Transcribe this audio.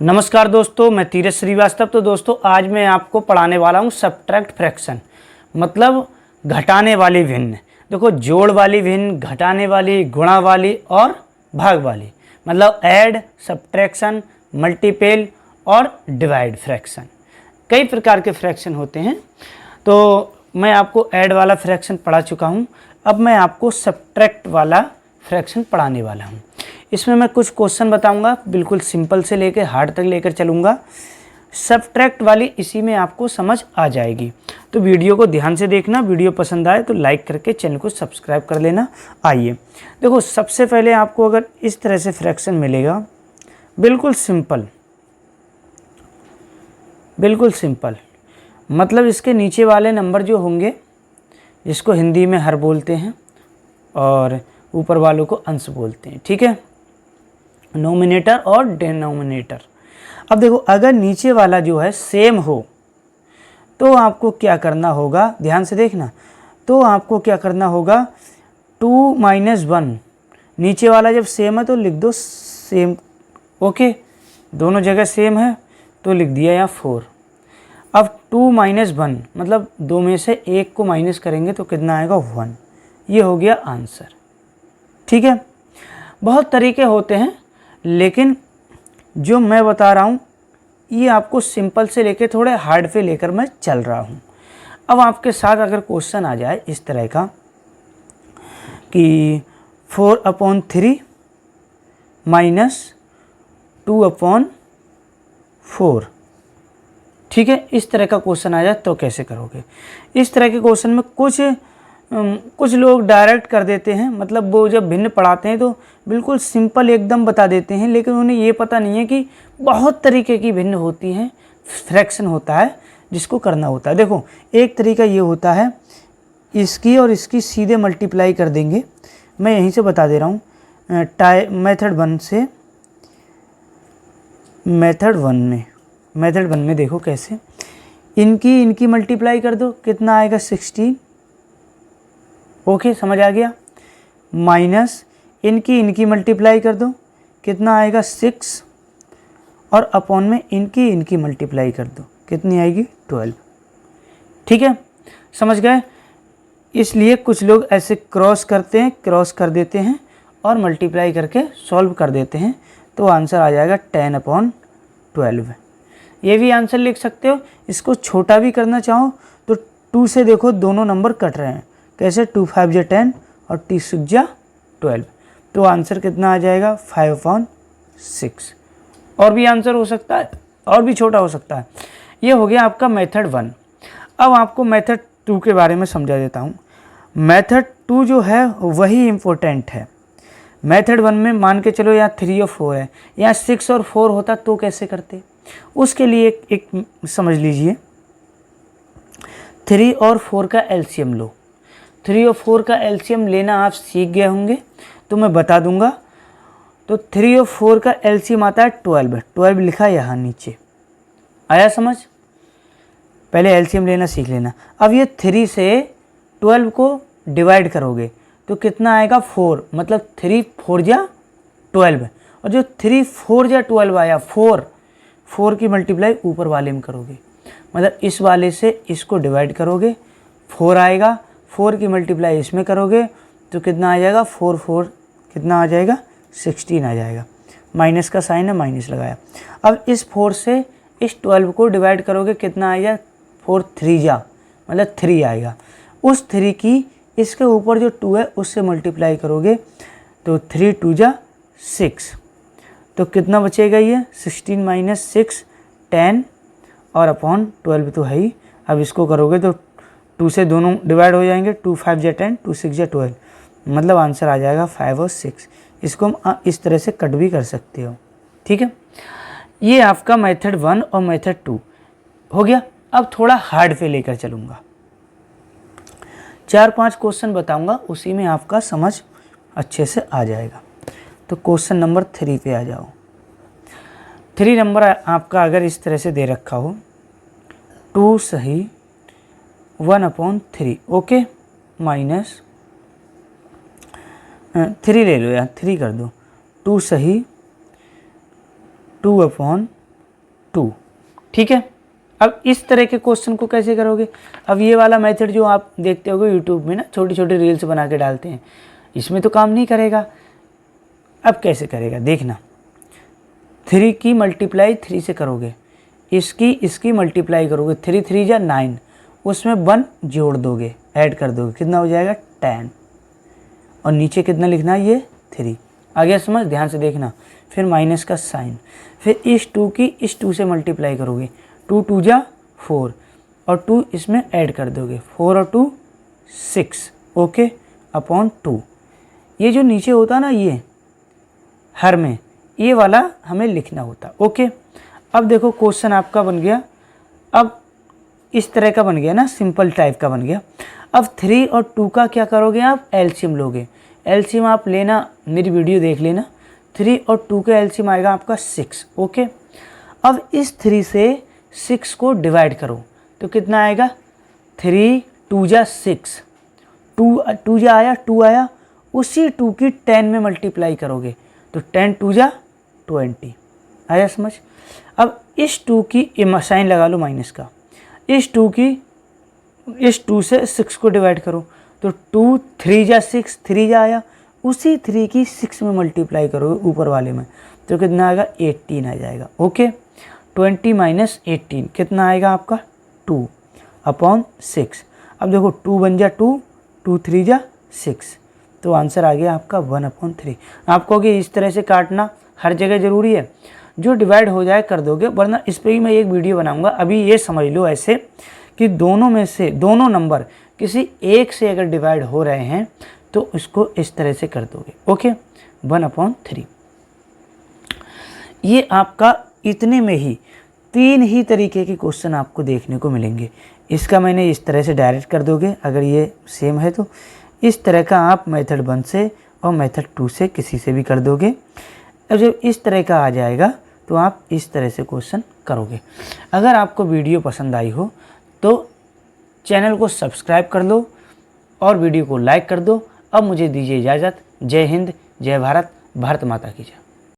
नमस्कार दोस्तों, मैं तीरथ श्रीवास्तव। तो दोस्तों आज मैं आपको पढ़ाने वाला हूँ सब्ट्रैक्ट फ्रैक्शन, मतलब घटाने वाली भिन्न। देखो, जोड़ वाली भिन्न, घटाने वाली, गुणा वाली और भाग वाली, मतलब ऐड, सब्ट्रैक्शन, मल्टीपल और डिवाइड फ्रैक्शन। कई प्रकार के फ्रैक्शन होते हैं। तो मैं आपको ऐड वाला फ्रैक्शन पढ़ा चुका हूँ। अब मैं आपको सब्ट्रैक्ट वाला फ्रैक्शन पढ़ाने वाला हूँ। इसमें मैं कुछ क्वेश्चन बताऊंगा, बिल्कुल सिंपल से लेकर हार्ड तक लेकर चलूँगा। सब्ट्रैक्ट वाली इसी में आपको समझ आ जाएगी। तो वीडियो को ध्यान से देखना। वीडियो पसंद आए तो लाइक करके चैनल को सब्सक्राइब कर लेना। आइए देखो, सबसे पहले आपको अगर इस तरह से फ्रैक्शन मिलेगा, बिल्कुल सिंपल, बिल्कुल सिंपल, मतलब इसके नीचे वाले नंबर जो होंगे, जिसको हिंदी में हर बोलते हैं और ऊपर वालों को अंश बोलते हैं, ठीक है, नोमिनेटर और डिनोमिनेटर। अब देखो, अगर नीचे वाला जो है सेम हो तो आपको क्या करना होगा, ध्यान से देखना। तो आपको क्या करना होगा, 2 - 1, नीचे वाला जब सेम है तो लिख दो सेम। ओके, दोनों जगह सेम है तो लिख दिया यहाँ 4। अब 2 - 1 मतलब दो में से एक को माइनस करेंगे तो कितना आएगा, 1। ये हो गया आंसर, ठीक है। बहुत तरीके होते हैं, लेकिन जो मैं बता रहा हूँ ये आपको सिंपल से लेके थोड़े हार्ड पे लेकर मैं चल रहा हूँ। अब आपके साथ अगर क्वेश्चन आ जाए इस तरह का कि 4/3 - 2/4, ठीक है, इस तरह का क्वेश्चन आ जाए तो कैसे करोगे। इस तरह के क्वेश्चन में कुछ लोग डायरेक्ट कर देते हैं, मतलब वो जब भिन्न पढ़ाते हैं तो बिल्कुल सिंपल एकदम बता देते हैं, लेकिन उन्हें ये पता नहीं है कि बहुत तरीके की भिन्न होती हैं, फ्रैक्शन होता है जिसको करना होता है। देखो, एक तरीका ये होता है, इसकी और इसकी सीधे मल्टीप्लाई कर देंगे। मैं यहीं से बता दे रहा हूँ, मेथड वन में देखो कैसे, इनकी मल्टीप्लाई कर दो, कितना आएगा, 16। ओके, समझ आ गया। माइनस इनकी मल्टीप्लाई कर दो, कितना आएगा, 6, और अपॉन में इनकी मल्टीप्लाई कर दो, कितनी आएगी, 12। ठीक है, समझ गए। इसलिए कुछ लोग ऐसे क्रॉस कर देते हैं और मल्टीप्लाई करके सॉल्व कर देते हैं, तो आंसर आ जाएगा 10/12। ये भी आंसर लिख सकते हो। इसको छोटा भी करना चाहो तो 2 से देखो दोनों नंबर कट रहे हैं, कैसे, 2 × 5 = 10 और 2 × 6 = 12, तो आंसर कितना आ जाएगा, 5/6। और भी आंसर हो सकता है, और भी छोटा हो सकता है। ये हो गया आपका मेथड 1। अब आपको मेथड 2 के बारे में समझा देता हूँ। मेथड 2 जो है वही इम्पोर्टेंट है। मेथड 1 में मान के चलो यहाँ 3 और 4 है, यहाँ 6 और 4 होता तो कैसे करते, उसके लिए एक समझ लीजिए। 3 और 4 का एलसीएम लो। 3 और 4 का एलसीएम लेना आप सीख गए होंगे, तो मैं बता दूंगा। तो 3 और 4 का एलसीएम आता है 12। 12 लिखा यहाँ नीचे, आया समझ। पहले एलसीएम लेना सीख लेना। अब ये 3 से 12 को डिवाइड करोगे तो कितना आएगा, 4, मतलब 3 × 4 = 12। और जो 3 × 4 = 12 आया, 4 की मल्टीप्लाई ऊपर वाले में करोगे, मतलब इस वाले से इसको डिवाइड करोगे, 4 आएगा। 4 की मल्टीप्लाई इसमें करोगे तो कितना आ जाएगा, 4 कितना आ जाएगा, 16 आ जाएगा। माइनस का साइन है, माइनस लगाया। अब इस 4 से इस 12 को डिवाइड करोगे, कितना आएगा, 4 × 3 = मतलब 3 आएगा। उस 3 की इसके ऊपर जो 2 है उससे मल्टीप्लाई करोगे तो 3 × 2 = 6, तो कितना बचेगा, ये 16 - 6 10 और अपॉन 12 तो है ही। अब इसको करोगे तो 2 से दोनों डिवाइड हो जाएंगे, 2 × 5 = 10, 2 × 6 = 12, मतलब आंसर आ जाएगा 5 और 6। इसको हम इस तरह से कट भी कर सकते हो, ठीक है। ये आपका मेथड 1 और मेथड 2 हो गया। अब थोड़ा हार्ड पे लेकर चलूँगा, 4-5 क्वेश्चन बताऊँगा, उसी में आपका समझ अच्छे से आ जाएगा। तो क्वेश्चन नंबर 3 पे आ जाओ। 3 नंबर आपका अगर इस तरह से दे रखा हो, 2 सही 1/3, ओके, माइनस 3 ले लो यार, 3 कर दो, 2 सही 2/3 2। ठीक है, अब इस तरह के क्वेश्चन को कैसे करोगे? अब ये वाला मेथड जो आप देखते होगे यूट्यूब में ना, छोटी छोटी रील्स बना के डालते हैं, इसमें तो काम नहीं करेगा। अब कैसे करेगा देखना, 3 की मल्टीप्लाई 3 से करोगे, इसकी मल्टीप्लाई करोगे, 3 3 जा 9, उसमें 1 जोड़ दोगे, ऐड कर दोगे, कितना हो जाएगा 10, और नीचे कितना लिखना है ये 3। आ गया समझ? ध्यान से देखना। फिर माइनस का साइन, फिर इस 2 की इस 2 से मल्टीप्लाई करोगे, 2 2 जा 4 और 2 इसमें ऐड कर दोगे, 4 और 2 6, ओके, अपॉन 2। ये जो नीचे होता ना ये हर में, ये वाला हमें लिखना होता, ओके। अब देखो क्वेश्चन आपका बन गया, अब इस तरह का बन गया ना, सिंपल टाइप का बन गया। अब 3 और 2 का क्या करोगे आप? एलसीएम लोगे। एलसीएम आप लेना, मेरी वीडियो देख लेना। 3 और 2 का एलसीएम आएगा आपका 6, ओके। अब इस 3 से 6 को डिवाइड करो तो कितना आएगा? 3 2 जा 6, 2 जा आया, 2 आया, उसी 2 की 10 में मल्टीप्लाई करोगे तो 10 2 जा 20। आया समझ? अब इस 2 की साइन लगा लो माइनस का, इस 2 से 6 को डिवाइड करो तो 2 3 जा 6, 3 जा आया, उसी 3 की 6 में मल्टीप्लाई करोगे ऊपर वाले में तो कितना आएगा? 18 आ जाएगा, ओके। 20 माइनस 18 कितना आएगा आपका? 2 अपॉन 6। अब देखो 2 बन जा 2, 2 3 जा 6, तो आंसर आ गया आपका 1/3। आप कहोगे इस तरह से काटना हर जगह ज़रूरी है, जो डिवाइड हो जाए कर दोगे, वरना इस पर ही मैं एक वीडियो बनाऊंगा। अभी ये समझ लो ऐसे कि दोनों में से दोनों नंबर किसी एक से अगर डिवाइड हो रहे हैं तो इसको इस तरह से कर दोगे, ओके, 1/3। ये आपका इतने में ही 3 ही तरीके के क्वेश्चन आपको देखने को मिलेंगे। इसका मैंने इस तरह से डायरेक्ट कर दोगे, अगर ये सेम है तो इस तरह का आप मेथड 1 से और मेथड 2 से किसी से भी कर दोगे। अब जब इस तरह का आ जाएगा तो आप इस तरह से क्वेश्चन करोगे। अगर आपको वीडियो पसंद आई हो तो चैनल को सब्सक्राइब कर लो और वीडियो को लाइक कर दो। अब मुझे दीजिए इजाज़त। जय हिंद, जय भारत, भारत माता की जय।